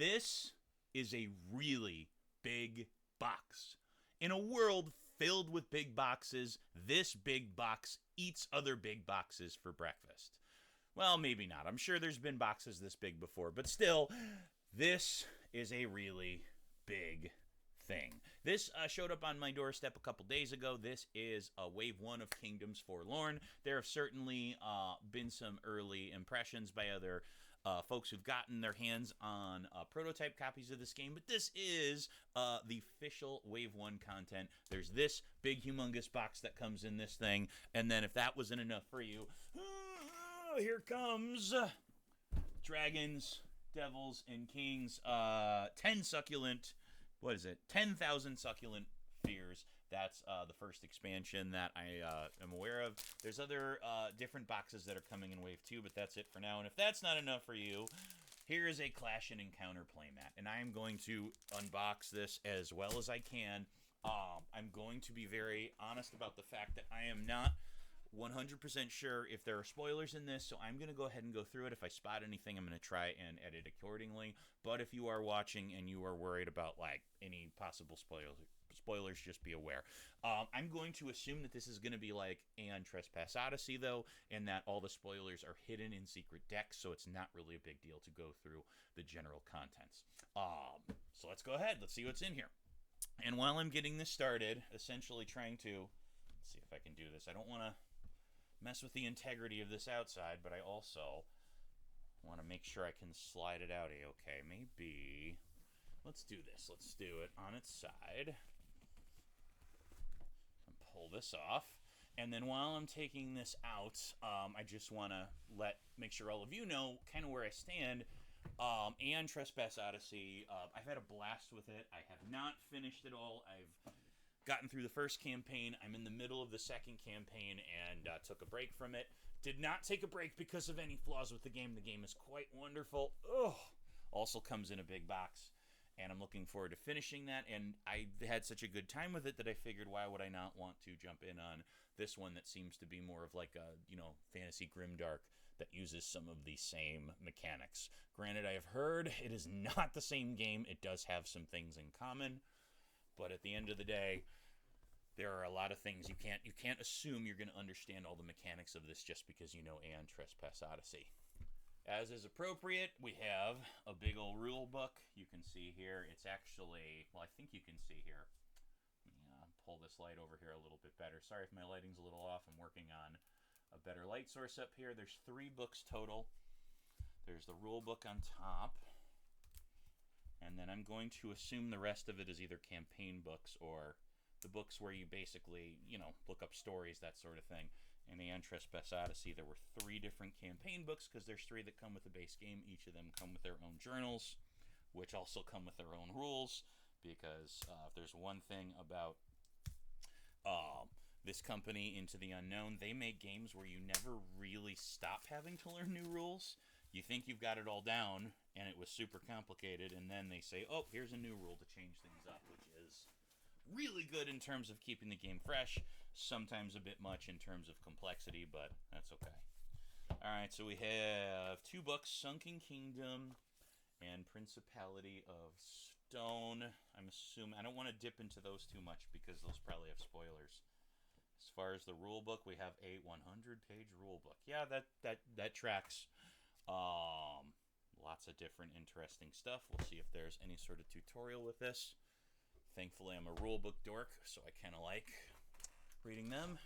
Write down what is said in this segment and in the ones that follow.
This is a really big box. In a world filled with big boxes, this big box eats other big boxes for breakfast. Well, maybe not. I'm sure there's been boxes this big before, but still, this is a really big thing. This showed up on my doorstep a couple days ago. This is Wave 1 of Kingdoms Forlorn. There have certainly been some early impressions by other folks who've gotten their hands on prototype copies of this game, but this is the official Wave 1 content. There's this big, humongous box that comes in this thing, and then if that wasn't enough for you, here comes Dragons, Devils, and Kings. 10 Succulent. What is it? 10,000 Succulent Fears. That's the first expansion that I am aware of. There's other different boxes that are coming in Wave 2, but that's it for now. And if that's not enough for you, here is a Clash and Encounter playmat. And I am going to unbox this as well as I can. I'm going to be very honest about the fact that I am not 100% sure if there are spoilers in this, so I'm going to go ahead and go through it. If I spot anything, I'm going to try and edit accordingly. But if you are watching and you are worried about like any possible spoilers, just be aware. I'm going to assume that this is going to be like Aeon Trespass Odyssey, though, and that all the spoilers are hidden in secret decks, so it's not really a big deal to go through the general contents. So let's go ahead. Let's see what's in here. And while I'm getting this started, essentially trying to... Let's see if I can do this. I don't want to mess with the integrity of this outside, but I also want to make sure I can slide it out okay. Maybe let's do this. Let's do it on its side and pull this off. And then while I'm taking this out, I just want to make sure all of you know kind of where I stand. Aeon Trespass Odyssey, I've had a blast with it. I have not finished it all. I've gotten through the first campaign. I'm in the middle of the second campaign and took a break from it. Did not take a break because of any flaws with the game. The game is quite wonderful. Ugh. Also comes in a big box. And I'm looking forward to finishing that. And I had such a good time with it that I figured, why would I not want to jump in on this one that seems to be more of like a, fantasy grimdark that uses some of the same mechanics. Granted, I have heard it is not the same game. It does have some things in common. But at the end of the day, there are a lot of things you can't assume you're going to understand all the mechanics of this just because you know Aeon Trespass Odyssey. As is appropriate, we have a big old rule book. You can see here, it's actually, well, I think you can see here. Let me pull this light over here a little bit better. Sorry if my lighting's a little off. I'm working on a better light source up here. There's 3 books total. There's the rule book on top. And then I'm going to assume the rest of it is either campaign books or the books where you basically, look up stories, that sort of thing. In Aeon Trespass Odyssey, there were 3 different campaign books because there's 3 that come with the base game. Each of them come with their own journals, which also come with their own rules. Because if there's one thing about this company, Into the Unknown, they make games where you never really stop having to learn new rules. You think you've got it all down, and it was super complicated, and then they say, oh, here's a new rule to change things up, which is really good in terms of keeping the game fresh, sometimes a bit much in terms of complexity, but that's okay. Alright, so we have 2 books, Sunken Kingdom and Principality of Stone. I'm assuming, I don't want to dip into those too much because those probably have spoilers. As far as the rule book, we have a 100-page rule book. Yeah, that tracks. Lots of different interesting stuff. We'll see if there's any sort of tutorial with this. Thankfully, I'm a rulebook dork, so I kind of like reading them.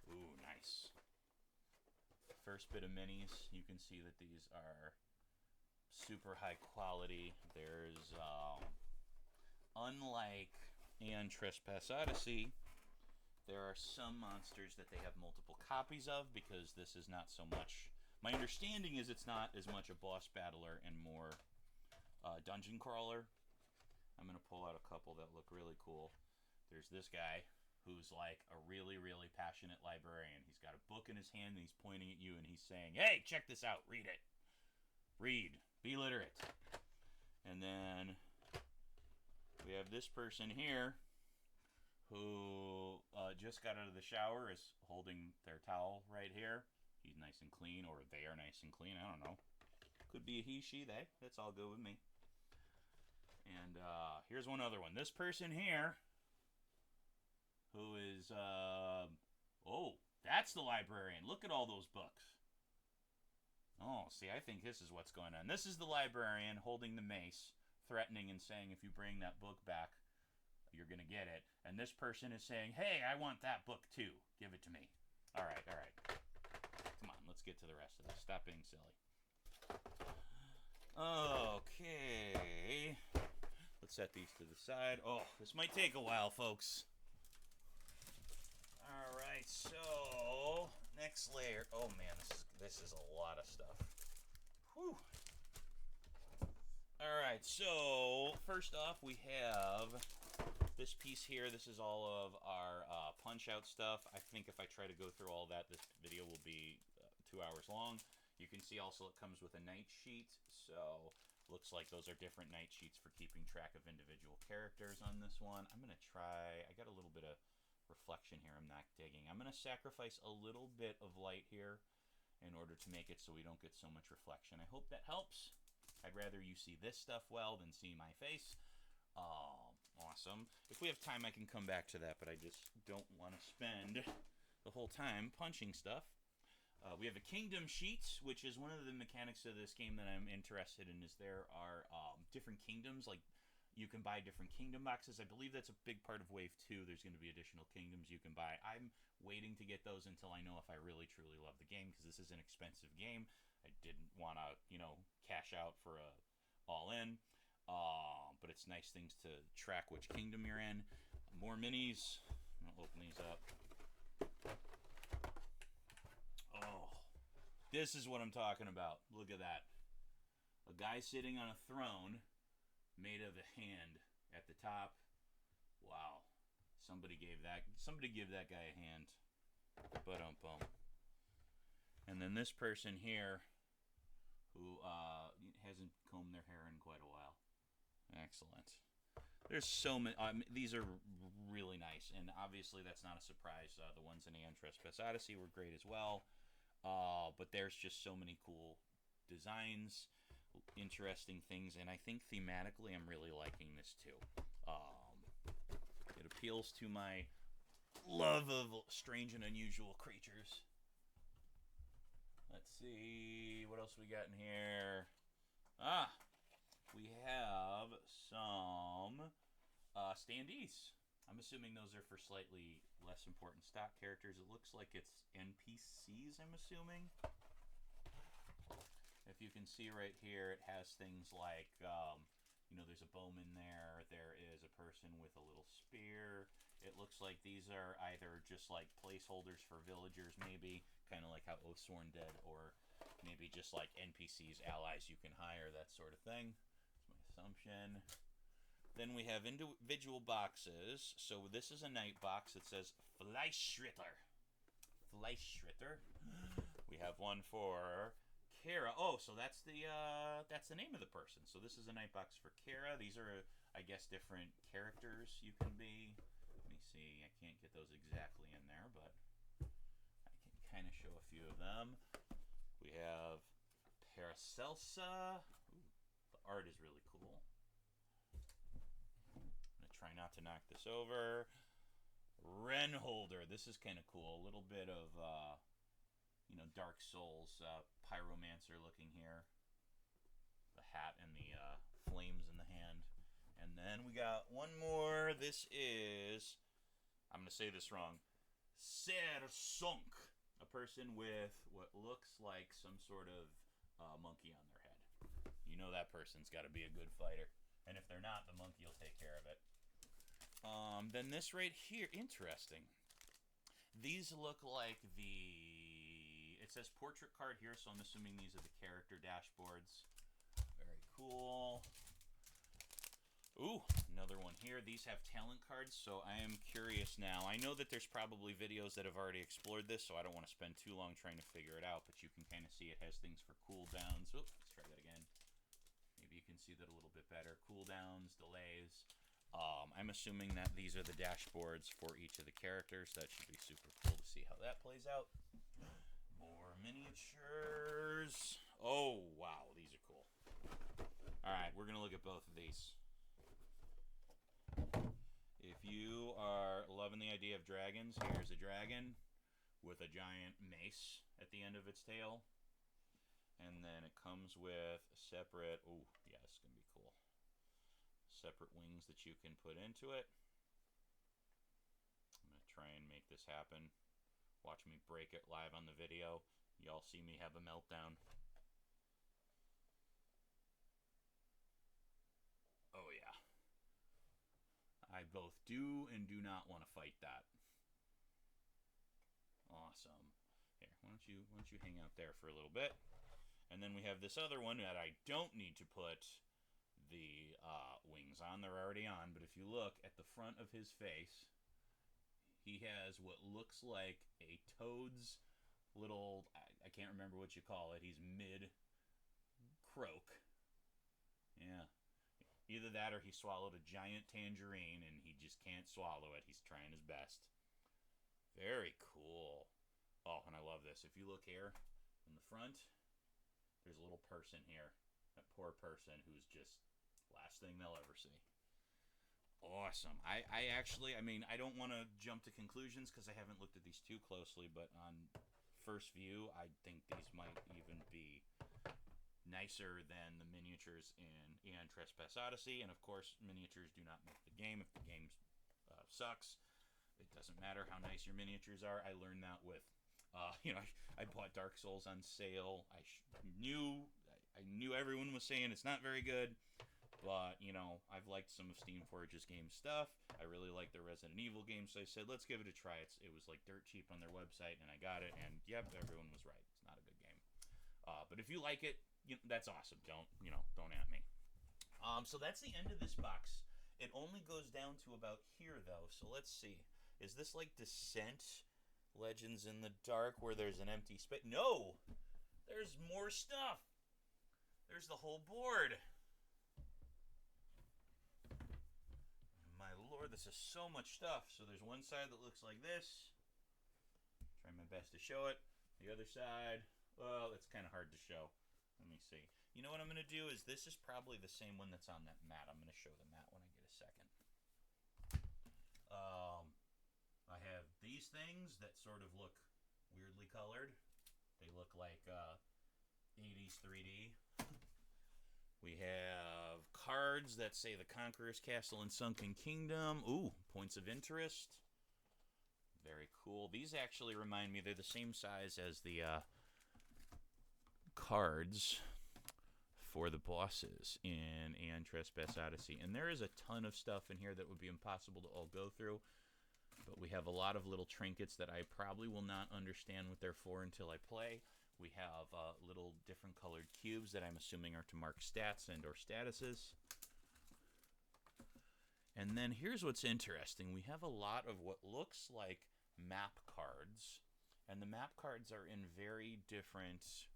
Ooh, nice. First bit of minis. You can see that these are super high quality. There's, unlike Aeon Trespass Odyssey, there are some monsters that they have multiple copies of because this is not so much... My understanding is it's not as much a boss battler and more dungeon crawler. I'm going to pull out a couple that look really cool. There's this guy who's like a really, really passionate librarian. He's got a book in his hand and he's pointing at you and he's saying, hey, check this out, read it. Read. Be literate. And then we have this person here who just got out of the shower, is holding their towel right here. He's nice and clean, or they are nice and clean. I don't know. Could be a he, she, they. That's all good with me. And here's one other one. This person here, who is, oh, that's the librarian. Look at all those books. Oh, see, I think this is what's going on. This is the librarian holding the mace, threatening and saying, if you bring that book back, you're going to get it. And this person is saying, hey, I want that book too. Give it to me. All right, all right. Come on, let's get to the rest of this. Stop being silly. Okay. Let's set these to the side. Oh, this might take a while, folks. All right, so next layer. Oh man, this is a lot of stuff. Whew. All right, so first off, we have this piece here. This is all of our punch-out stuff. I think if I try to go through all that, this video will be 2 hours long. You can see also it comes with a night sheet, so looks like those are different night sheets for keeping track of individual characters on this one. I'm going to try, I got a little bit of reflection here I'm not digging. I'm going to sacrifice a little bit of light here in order to make it so we don't get so much reflection. I hope that helps. I'd rather you see this stuff well than see my face. Awesome. If we have time, I can come back to that, but I just don't want to spend the whole time punching stuff. We have a kingdom sheet, which is one of the mechanics of this game that I'm interested in, is there are different kingdoms, like you can buy different kingdom boxes. I believe that's a big part of Wave 2. There's going to be additional kingdoms you can buy. I'm waiting to get those until I know if I really, truly love the game, because this is an expensive game. I didn't want to, cash out for a all-in. But it's nice things to track which kingdom you're in. More minis. I'm going to open these up. Oh, this is what I'm talking about. Look at that. A guy sitting on a throne made of a hand at the top. Wow. Somebody give that guy a hand. Ba-dum-bum. And then this person here who hasn't combed their hair in quite a while. Excellent. There's so many. These are really nice, and obviously that's not a surprise. The ones in Aeon Trespass Odyssey were great as well. But there's just so many cool designs, interesting things, and I think thematically I'm really liking this too. It appeals to my love of strange and unusual creatures. Let's see what else we got in here. We have some standees. I'm assuming those are for slightly less important stock characters. It looks like it's NPCs, I'm assuming. If you can see right here, it has things like, there's a bowman there. There is a person with a little spear. It looks like these are either just like placeholders for villagers, maybe, kind of like how Oathsworn did, or maybe just like NPCs, allies you can hire, that sort of thing. That's my assumption. Then we have individual boxes. So this is a night box that says Fleischritter. Fleischritter. We have one for Kara. Oh, so that's the name of the person. So this is a night box for Kara. These are, I guess, different characters you can be. Let me see. I can't get those exactly in there, but I can kind of show a few of them. We have Paracelsa. Ooh, the art is really cool. Try not to knock this over. Renholder. This is kind of cool. A little bit of, Dark Souls, pyromancer looking here. The hat and the flames in the hand. And then we got one more. This is, I'm going to say this wrong, Sersunk. A person with what looks like some sort of monkey on their head. You know that person's got to be a good fighter. And if they're not, the monkey will take care of it. Then this right here, interesting. These look like it says portrait card here, so I'm assuming these are the character dashboards. Very cool. Ooh, another one here. These have talent cards, so I am curious now. I know that there's probably videos that have already explored this, so I don't want to spend too long trying to figure it out, but you can kind of see it has things for cooldowns. Oops, let's try that again. Maybe you can see that a little bit better. Cooldowns, delays. I'm assuming that these are the dashboards for each of the characters. That should be super cool to see how that plays out. More miniatures. Oh, wow. These are cool. All right, we're going to look at both of these. you are loving the idea of dragons, here's a dragon with a giant mace at the end of its tail. And then it comes with separate, oh yeah, this is going to be cool, separate wings that you can put into it. I'm going to try and make this happen. Watch me break it live on the video. Y'all see me have a meltdown. Oh yeah. I both do and do not want to fight that. Awesome. Here, why don't you hang out there for a little bit? And then we have this other one that I don't need to put the wings on. They're already on. But if you look at the front of his face, he has what looks like a toad's little, I can't remember what you call it. He's mid-croak. Yeah. Either that or he swallowed a giant tangerine and he just can't swallow it. He's trying his best. Very cool. Oh, and I love this. If you look here in the front, there's a little person here. That poor person who's just last thing they'll ever see. Awesome. I mean, I don't want to jump to conclusions because I haven't looked at these too closely, but on first view, I think these might even be nicer than the miniatures in Eon Trespass Odyssey. And of course, miniatures do not make the game. If the game sucks, it doesn't matter how nice your miniatures are. I learned that with, I bought Dark Souls on sale. I knew everyone was saying it's not very good, but I've liked some of Steamforge's game stuff. I really like the Resident Evil game, so I said let's give it a try. It was like dirt cheap on their website, and I got it. And yep, everyone was right. It's not a good game, but if you like it, that's awesome. Don't at me. So that's the end of this box. It only goes down to about here, though. So let's see. Is this like Descent Legends in the Dark where there's an empty space? No! There's more stuff! There's the whole board! My lord, this is so much stuff. So there's one side that looks like this. Try my best to show it. The other side, well, it's kind of hard to show. Let me see. You know what I'm going to do is this is probably the same one that's on that mat. I'm going to show the mat when I get a second. I have these things that sort of look weirdly colored. They look like 80s 3D. We have cards that say the Conqueror's Castle and Sunken Kingdom. Ooh, points of interest. Very cool. These actually remind me, they're the same size as the cards for the bosses in Eon Trespass Odyssey. And there is a ton of stuff in here that would be impossible to all go through. But we have a lot of little trinkets that I probably will not understand what they're for until I play. We have little different colored cubes that I'm assuming are to mark stats and or statuses. And then here's what's interesting. We have a lot of what looks like map cards. And the map cards are in very different,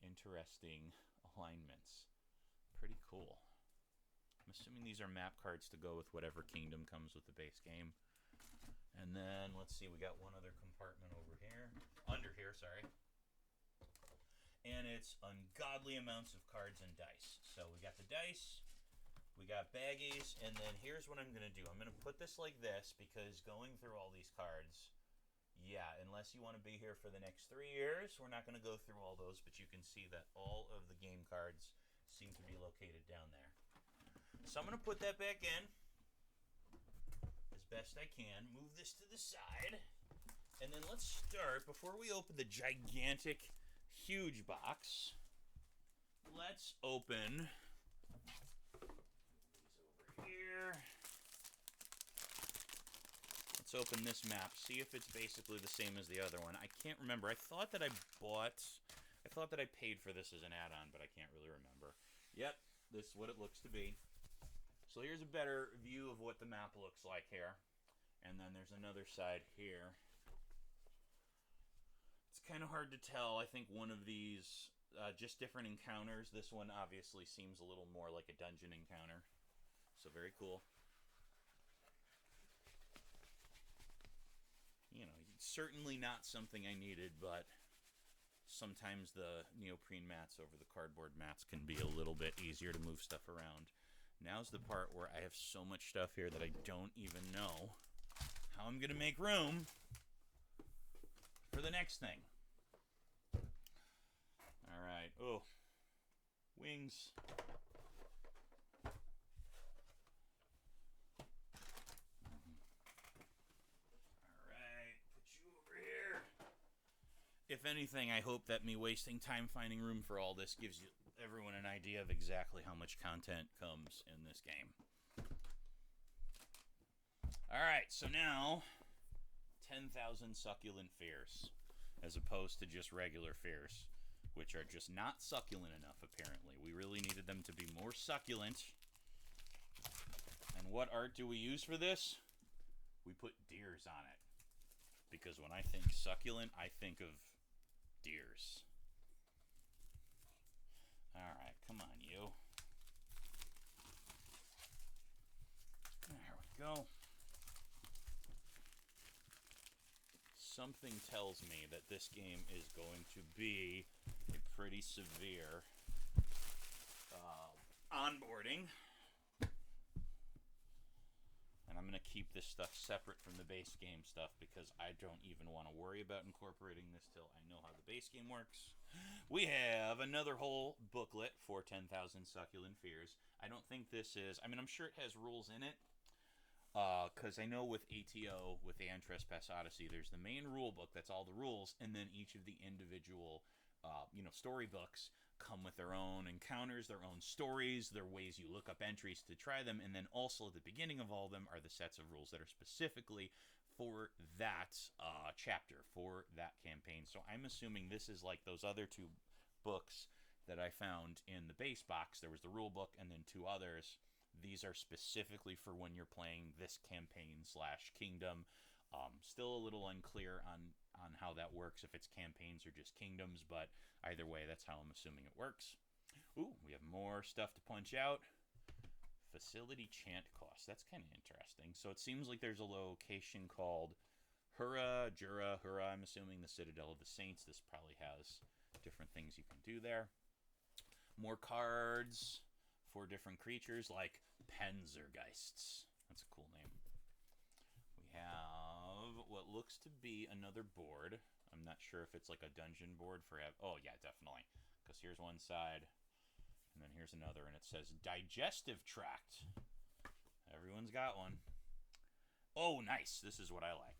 interesting alignments. Pretty cool. I'm assuming these are map cards to go with whatever kingdom comes with the base game. And then, let's see, we got one other compartment over here. Under here, sorry. And it's ungodly amounts of cards and dice. So we got the dice, we got baggies, and then here's what I'm going to do. I'm going to put this like this because going through all these cards, yeah, unless you want to be here for the next 3 years, we're not going to go through all those, but you can see that all of the game cards seem to be located down there. So I'm going to put that back in as best I can. Move this to the side. And then let's start, before we open the gigantic, huge box, let's open these over here. Let's open this map, see if it's basically the same as the other one. I can't remember. I thought that I paid for this as an add-on, but I can't really remember. Yep, this is what it looks to be. So here's a better view of what the map looks like here. And then there's another side here. It's kind of hard to tell. I think one of these, just different encounters. This one obviously seems a little more like a dungeon encounter. So very cool. You know, certainly not something I needed, but sometimes the neoprene mats over the cardboard mats can be a little bit easier to move stuff around. Now's the part where I have so much stuff here that I don't even know how I'm going to make room for the next thing. All right. Oh, wings. All right. Put you over here. If anything, I hope that me wasting time finding room for all this gives you everyone an idea of exactly how much content comes in this game. Alright, so now 10,000 succulent fears, as opposed to just regular fears, which are just not succulent enough, apparently. We really needed them to be more succulent. And what art do we use for this? We put deers on it. Because when I think succulent, I think of deers. Alright, come on, you. There we go. Something tells me that this game is going to be a pretty severe onboarding. And I'm going to keep this stuff separate from the base game stuff because I don't even want to worry about incorporating this till I know how the base game works. We have another whole booklet for 10,000 Succulent Fears. I don't think this is... I mean, I'm sure it has rules in it. Because I know with ATO, with the Trespass Odyssey, there's the main rule book, that's all the rules, and then each of the individual, storybooks come with their own encounters, their own stories, their ways you look up entries to try them, and then also at the beginning of all of them are the sets of rules that are specifically for that chapter, for that campaign. So I'm assuming this is like those other two books that I found in the base box. There was the rule book and then two others. These are specifically for when you're playing this campaign / kingdom. Still a little unclear on how that works, if it's campaigns or just kingdoms, but either way, that's how I'm assuming it works. Ooh, we have more stuff to punch out. Facility chant cost. That's kind of interesting. So it seems like there's a location called Hura, I'm assuming the Citadel of the Saints. This probably has different things you can do there. More cards for different creatures like Panzergeists. That's a cool name. We have what looks to be another board. I'm not sure if it's like a dungeon board for... Oh, yeah, definitely. Because here's one side, and then here's another, and it says Digestive Tract. Everyone's got one. Oh, nice. This is what I like.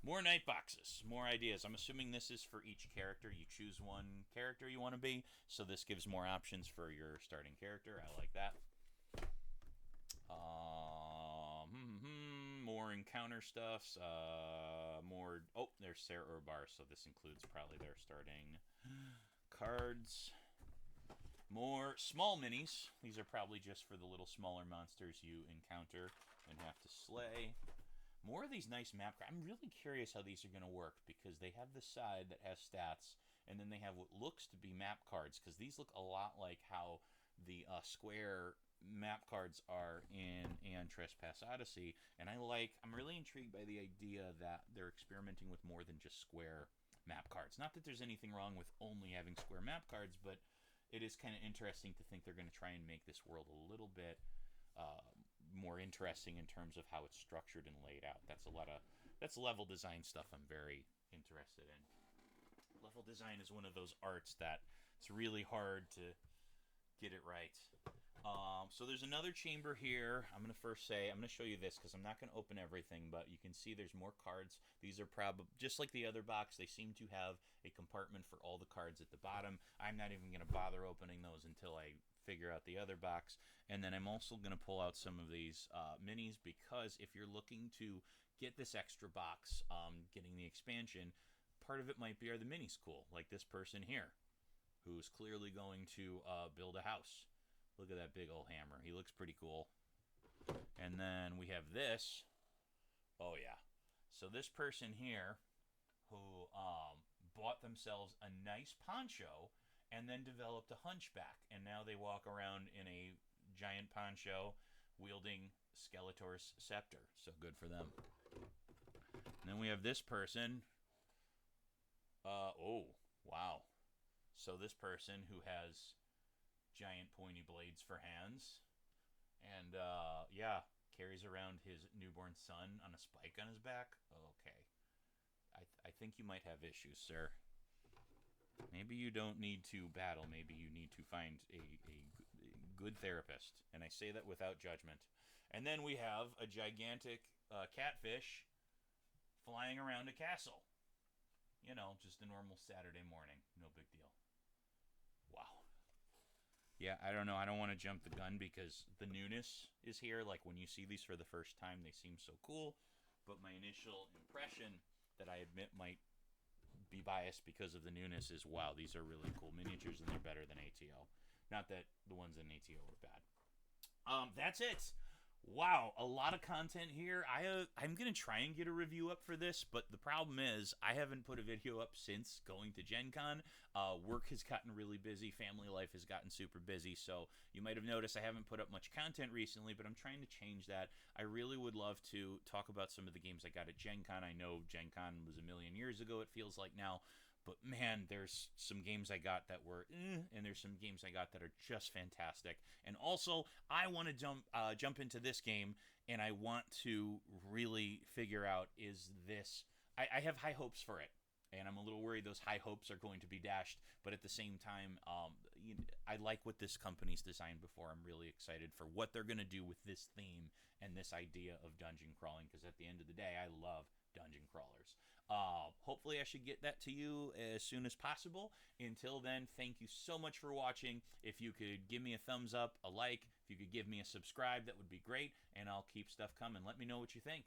More night boxes, more ideas. I'm assuming this is for each character. You choose one character you want to be, so this gives more options for your starting character. I like that. More encounter stuffs. More... Oh, there's Sarah Urbar, so this includes probably their starting cards. More small minis. These are probably just for the little smaller monsters you encounter and have to slay. More of these nice map cards. I'm really curious how these are going to work because they have the side that has stats, and then they have what looks to be map cards, because these look a lot like how the square map cards are in Trespass Odyssey, and I'm really intrigued by the idea that they're experimenting with more than just square map cards. Not that there's anything wrong with only having square map cards, but it is kind of interesting to think they're going to try and make this world a little bit more interesting in terms of how it's structured and laid out. That's level design stuff I'm very interested in. Level design is one of those arts that it's really hard to get it right. So there's another chamber here. I'm going to show you this because I'm not going to open everything, but you can see there's more cards. These are probably, just like the other box, they seem to have a compartment for all the cards at the bottom. I'm not even going to bother opening those until I figure out the other box. And then I'm also going to pull out some of these minis, because if you're looking to get this extra box, getting the expansion, part of it might be, are the minis cool? Like this person here, who's clearly going to build a house. Look at that big old hammer. He looks pretty cool. And then we have this. Oh, yeah. So this person here who bought themselves a nice poncho and then developed a hunchback. And now they walk around in a giant poncho wielding Skeletor's scepter. So good for them. And then we have this person. Oh, wow. So this person who has giant pointy blades for hands And yeah, carries around his newborn son on a spike on his back. Okay, I think you might have issues, sir. Maybe you don't need to battle. Maybe you need to find a good therapist. And I say that without judgment. And then we have a gigantic catfish flying around a castle. You know, just a normal Saturday morning. No big deal. Wow. Yeah, I don't know. I don't want to jump the gun because the newness is here. Like when you see these for the first time, they seem so cool. But my initial impression that I admit might be biased because of the newness is wow, these are really cool miniatures and they're better than ATO. Not that the ones in ATO were bad. That's it. Wow, a lot of content here. I'm gonna try and get a review up for this, but the problem is I haven't put a video up since going to Gen Con. Work has gotten really busy, family life has gotten super busy, so you might have noticed I haven't put up much content recently, but I'm trying to change that. I really would love to talk about some of the games I got at Gen Con. I know Gen Con was a million years ago, it feels like now. But man, there's some games I got that were, and there's some games I got that are just fantastic. And also, I want to jump into this game, and I want to really figure out is this. I have high hopes for it, and I'm a little worried those high hopes are going to be dashed. But at the same time, I like what this company's designed before. I'm really excited for what they're going to do with this theme and this idea of dungeon crawling. Because at the end of the day, I love dungeon crawlers. Hopefully I should get that to you as soon as possible. Until then, thank you so much for watching. If you could give me a thumbs up, a like, if you could give me a subscribe, that would be great, and I'll keep stuff coming. Let me know what you think.